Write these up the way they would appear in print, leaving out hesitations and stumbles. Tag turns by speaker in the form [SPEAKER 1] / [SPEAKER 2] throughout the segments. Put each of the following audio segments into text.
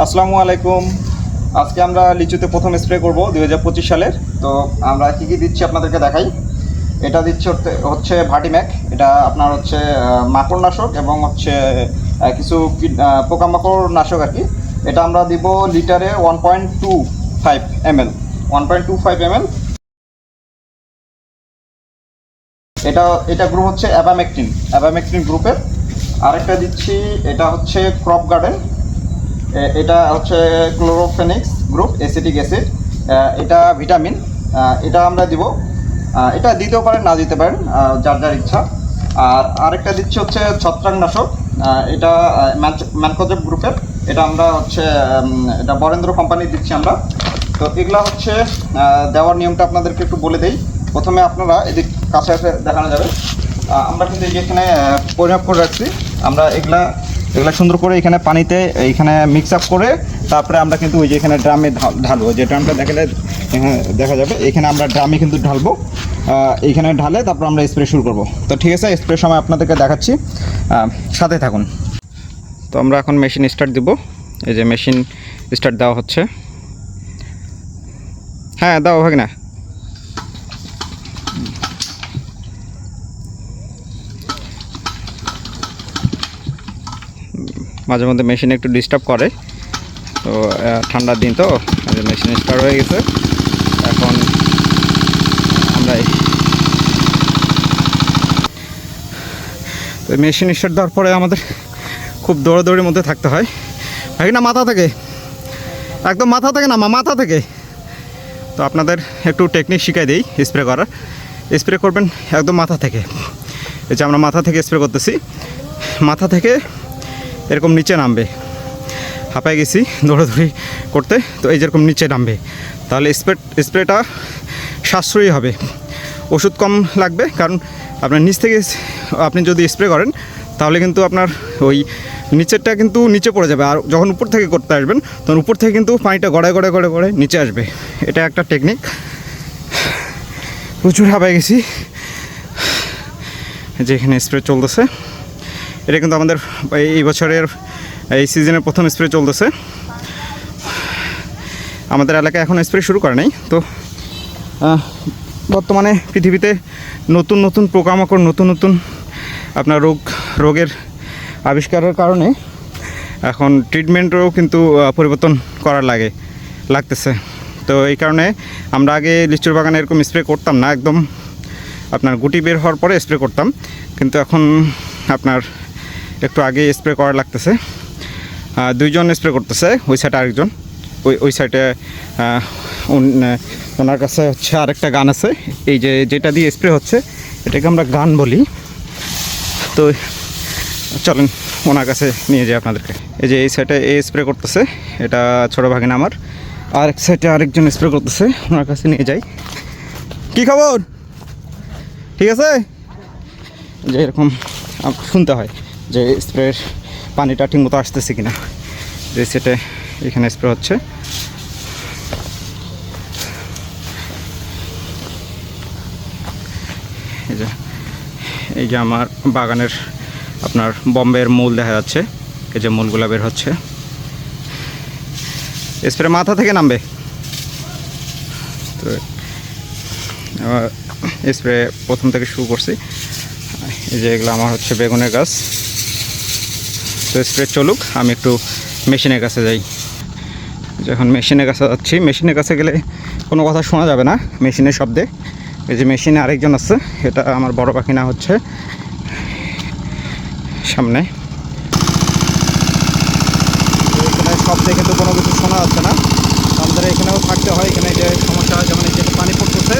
[SPEAKER 1] আসসালামু আলাইকুম। আজকে আমরা লিচুতে প্রথম স্প্রে করব 2025 সালের। তো আমরা কী কী দিচ্ছি আপনাদেরকে দেখাই। এটা দিচ্ছি হচ্ছে ভার্টিম্যাক। এটা আপনার হচ্ছে মাকড়নাশক এবং হচ্ছে কিছু পোকামাকড় নাশক আর কি। এটা আমরা দিব লিটারে 1.25 ml 1.25 ml। এটা গ্রুপ হচ্ছে অ্যাবামেকটিন গ্রুপের। আরেকটা দিচ্ছি, এটা হচ্ছে ক্রপ গার্ডেন। এটা হচ্ছে ক্লোরোফেনিক্স গ্রুপ অ্যাসিটিক অ্যাসিড। এটা ভিটামিন। এটা আমরা দিব। এটা দিতেও পারেন, না দিতে পারেন, যার যার ইচ্ছা। আর আরেকটা দিচ্ছি হচ্ছে ছত্রাকনাশক। এটা ম্যানকোজেব গ্রুপের। এটা আমরা হচ্ছে এটা বরেন্দ্র কোম্পানি দিচ্ছি আমরা। তো এগুলা হচ্ছে দেওয়ার নিয়মটা আপনাদেরকে একটু বলে দেই। প্রথমে আপনারা এদিক কাছে দেখানো যাবে। আমরা কিন্তু যেখানে পরিমাপ করে রাখছি, আমরা এগুলা সুন্দর করে এখানে পানিতে এইখানে মিক্স আপ করে তারপরে আমরা কিন্তু ওই যে এখানে ড্রামে ঢালবো। যে ড্রামটা দেখালে দেখা যাবে, এখানে আমরা ড্রামে কিন্তু ঢালবো। এইখানে ঢালে তারপর আমরা স্প্রে শুরু করব। তো ঠিক আছে, স্প্রে সময় আপনাদেরকে দেখাচ্ছি, সাথে থাকুন। তো আমরা এখন মেশিন স্টার্ট দিব। এই যে মেশিন স্টার্ট দেওয়া হচ্ছে। হ্যাঁ দাও ভাগ না। মাঝে মধ্যে মেশিনে একটু ডিস্টার্ব করে, তো ঠান্ডার দিন তো মেশিন স্টার্ট হয়ে গেছে। এখন আমরা তো মেশিন স্টার্ট দেওয়ার পরে আমাদের খুব দৌড়াদৌড়ির মধ্যে থাকতে হয়। ভাই না, মাথা থেকে একদম মাথা থেকে না, মাথা থেকে। তো আপনাদের একটু টেকনিক শিখাই দিই স্প্রে করার। স্প্রে করবেন একদম মাথা থেকে। এই যে আমরা মাথা থেকে স্প্রে করতেছি, মাথা থেকে এরকম নিচে নামবে। হাঁপায় গেছি দৌড়াদৌড়ি করতে, তো এই যেরকম নিচে নামবে, তাহলে স্প্রেটা সাশ্রয়ী হবে, ওষুধ কম লাগবে। কারণ আপনার নিচ থেকে আপনি যদি স্প্রে করেন তাহলে কিন্তু আপনার ওই নিচেরটা কিন্তু নিচে পড়ে যাবে। আর যখন উপর থেকে করতে আসবেন তখন উপর থেকে কিন্তু পানিটা গড়ায় গড়ায় গড়ে গড়ে নিচে আসবে। এটা একটা টেকনিক। প্রচুর হাঁপায় গেছি। যেখানে স্প্রে চলতেছে, এটা কিন্তু আমাদের এই বছরের এই সিজনের প্রথম স্প্রে চলতেছে। আমাদের এলাকায় এখন স্প্রে শুরু করে নাই। তো বর্তমানে পৃথিবীতে নতুন নতুন পোকামাকড়, নতুন নতুন আপনার রোগের আবিষ্কারের কারণে এখন ট্রিটমেন্টও কিন্তু পরিবর্তন করার লাগতেছে। তো এই কারণে আমরা আগে লিচুর বাগানে এরকম স্প্রে করতাম না, একদম আপনার গুটি বের হওয়ার পরে স্প্রে করতাম। কিন্তু এখন আপনার একটু আগে স্প্রে করা লাগতেছে। দুইজন স্প্রে করতেছে, ওই সাইডে আরেকজন, ওই সাইডে ওনার কাছে হচ্ছে আরেকটা গান আছে। এই যেটা দিয়ে স্প্রে হচ্ছে এটাকে আমরা গান বলি। তো চলেন ওনার কাছে নিয়ে যাই আপনাদেরকে। এই যে এই সাইডে স্প্রে করতেছে, এটা ছোটো ভাগিনা আমার। আরেক সাইডে আরেকজন স্প্রে করতেছে, ওনার কাছে নিয়ে যাই। কি খবর? ঠিক আছে? যে এরকম শুনতে হয় যে স্প্রের পানিটা ঠিকমতো আসতেছে কিনা। যে সেটা এখানে স্প্রে হচ্ছে। এই যে আমার বাগানের আপনার বম্বের মূল দেখা যাচ্ছে। এই যে মূলগুলা বের হচ্ছে। স্প্রে মাথা থেকে নামবে। তো স্প্রে প্রথম থেকে শুরু করছি। এই যে এগুলো আমার হচ্ছে বেগুনের গাছ। তো স্প্রে চলুক, আমি একটু মেশিনের কাছে যাই। যখন মেশিনের কাছে যাচ্ছি, মেশিনের কাছে গেলে কোনো কথা শোনা যাবে না মেশিনের শব্দে। এই যে মেশিনে আরেকজন আছে, এটা আমার বড় পাখিনা হচ্ছে সামনে। এখানে শব্দে কিন্তু কোনো কিছু শোনা যাচ্ছে না। আমাদের এখানেও থাকতে হয়। এখানে যে সমস্যা হয়, যেমন এই যে পানি পড়তেছে,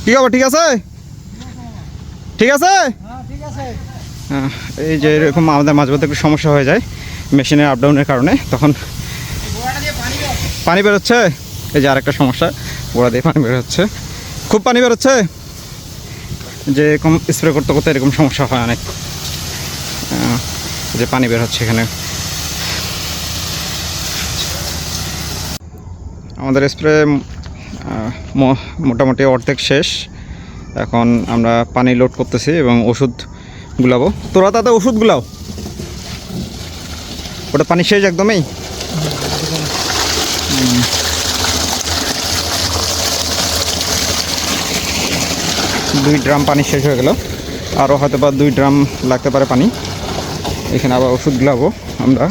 [SPEAKER 1] কি খবর? ঠিক আছে, ঠিক আছে। হ্যাঁ, এই যে এরকম আমাদের মাঝে মধ্যে একটু সমস্যা হয়ে যায় মেশিনের আপডাউনের কারণে, তখন পানি বেরোচ্ছে। এই যে আরেকটা সমস্যা,
[SPEAKER 2] গোড়া দিয়ে পানি বের হচ্ছে, খুব পানি বেরোচ্ছে, যে এরকম স্প্রে করতে করতে এরকম সমস্যা হয় অনেক, যে পানি বের হচ্ছে এখানে। আমাদের স্প্রে মোটামুটি অর্ধেক শেষ। এখন আমরা পানি লোড করতেছি এবং ওষুধ গুলাবো। তোরা তাতে ওষুধ গুলাও, ওটা পানি শেষ একদমই। 2 ড্রাম পানি শেষ হয়ে গেল, আরও হয়তো বা 2 ড্রাম লাগতে পারে পানি। এখানে আবার ওষুধ গুলাবো আমরা।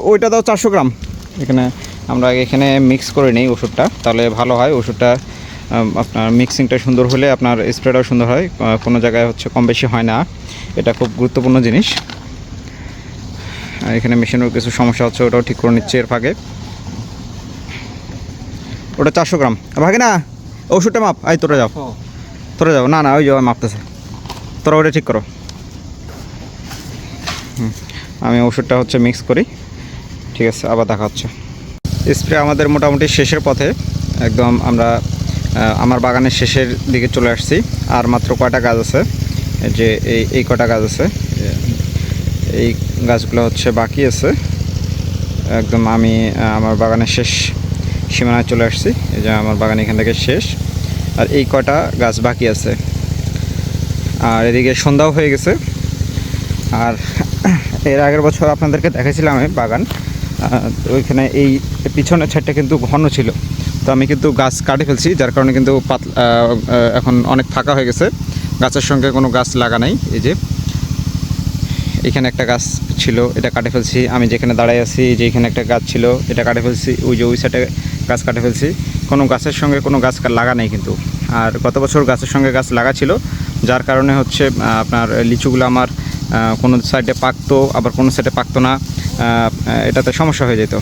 [SPEAKER 2] ওইটা দাও 400 গ্রাম। এখানে আমরা এখানে মিক্স করে নিই ওষুধটা, তাহলে ভালো হয়। ওষুধটা আপনার মিক্সিংটা সুন্দর হলে আপনার স্প্রেটাও সুন্দর হয়, কোনো জায়গায় হচ্ছে কম বেশি হয় না। এটা খুব গুরুত্বপূর্ণ জিনিস। এখানে মেশিনের কিছু সমস্যা হচ্ছে, ওটাও ঠিক করে নিচ্ছে এর ফাঁকে। ওটা 400 গ্রাম ভাগে না, ওষুধটা মাপ। আই তোরা যাও, না ওই যাও মাপতেছে, তোরা ওটা ঠিক করো। আমি ওষুধটা হচ্ছে মিক্স করি, ঠিক আছে, আবার দেখা হচ্ছে। স্প্রে আমাদের মোটামুটি শেষের পথে, একদম আমরা আমার বাগানের শেষের দিকে চলে আসছি। আর মাত্র কয়টা গাছ আছে, যে এই কয়টা গাছ আছে, এই গাছগুলো হচ্ছে বাকি আছে। একদম আমি আমার বাগানের শেষ সীমানায় চলে আসছি। এই যে আমার বাগান এখান থেকে শেষ, আর এই কয়টা গাছ বাকি আছে। আর এদিকে সন্ধ্যাও হয়ে গেছে। আর এর আগের বছর আপনাদেরকে দেখাইছিলাম আমি বাগান, ওইখানে এই পিছনের সাইডটা কিন্তু ঘন ছিল, তো আমি কিন্তু গাছ কাটে ফেলছি, যার কারণে কিন্তু এখন অনেক ফাঁকা হয়ে গেছে, গাছের সঙ্গে কোনো গাছ লাগা নাই। এই যে এখানে একটা গাছ ছিল, এটা কাটে ফেলছি। আমি যেখানে দাঁড়াই আছি, যে এখানে একটা গাছ ছিল, এটা কাটে ফেলছি। ওই যে ওই সাইডে গাছ কাটে ফেলছি, কোনো গাছের সঙ্গে কোনো গাছ লাগা নেই কিন্তু। আর গত বছর গাছের সঙ্গে গাছ লাগা ছিল, যার কারণে হচ্ছে আপনার লিচুগুলো আমার কোনো সাইডে পাকতো, আবার কোনো সাইডে পাকতো না, এটাতে সমস্যা হয়ে যেত।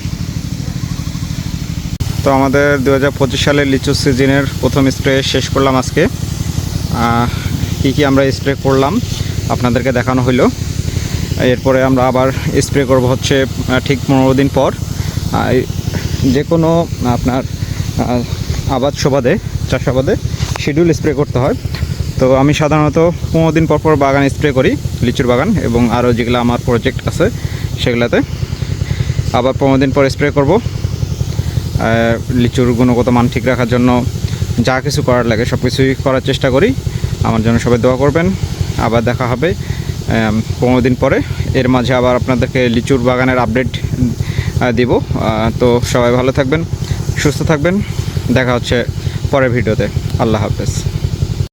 [SPEAKER 2] তো আমাদের 2025 সালের লিচু সিজনের প্রথম স্প্রে শেষ করলাম আজকে। কী আমরা স্প্রে করলাম আপনাদেরকে দেখানো হলো। এরপরে আমরা আবার স্প্রে করব হচ্ছে ঠিক 15 দিন পর। যে কোনো আপনার চাষাবাদে শিডিউল স্প্রে করতে হয়। তো আমি সাধারণত 15 দিন পর পর বাগান স্প্রে করি, লিচুর বাগান এবং আরও যেগুলো আমার প্রজেক্ট আছে সেগুলোতে। আবার 15 দিন পর স্প্রে করব। লিচুর গুণগত মান ঠিক রাখার জন্য যা কিছু করার লাগে সব কিছুই করার চেষ্টা করি। আমার জন্য সবাই দোয়া করবেন। আবার দেখা হবে 15 দিন পরে। এর মাঝে আবার আপনাদেরকে লিচুর বাগানের আপডেট দিব। তো সবাই ভালো থাকবেন, সুস্থ থাকবেন। দেখা হচ্ছে পরের ভিডিওতে। আল্লাহ হাফেজ।